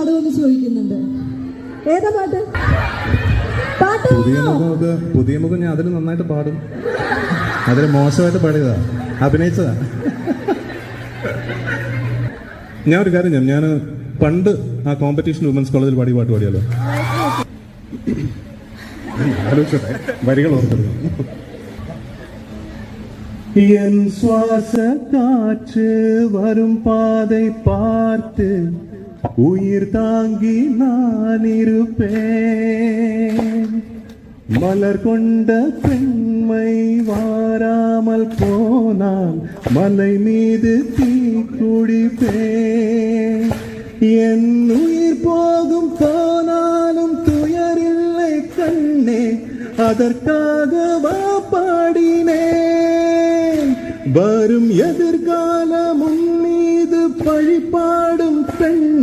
പാടുമെന്ന് ചോദിക്കുന്നുണ്ട്. ഏതാ പാട്ട്? പുതിയ മുഖം ഞാൻ അതിൽ നന്നായിട്ട് പാടും. അതിൽ മോശമായിട്ട് പാടിയതാ, അഭിനയിച്ചതാ. ഞാൻ ഒരു കാര്യം ഞാൻ പണ്ട് ആ കോമ്പറ്റീഷൻ വുമൻസ് കോളേജിൽ പാടി പാട്ട് പാടിയല്ലോ. ആലോചിച്ചോട്ടെ, വരികൾ ഓർക്കുന്നത്. என் சுவாச காற்று வரும் பாதை பார்த்து உயிர் தாங்கி நான் இருப்பேன். மலர் கொண்ட பெண்மை வாராமல் போனால் மலை மீது தீ குடிப்பேன். என் உயிர் போகும் போனாலும் துயரில்லை கண்ணே, அதற்காக பாடினேன். வரும் எதிர்காலம் உன் மீது பழிபாடும் பெண்ணே.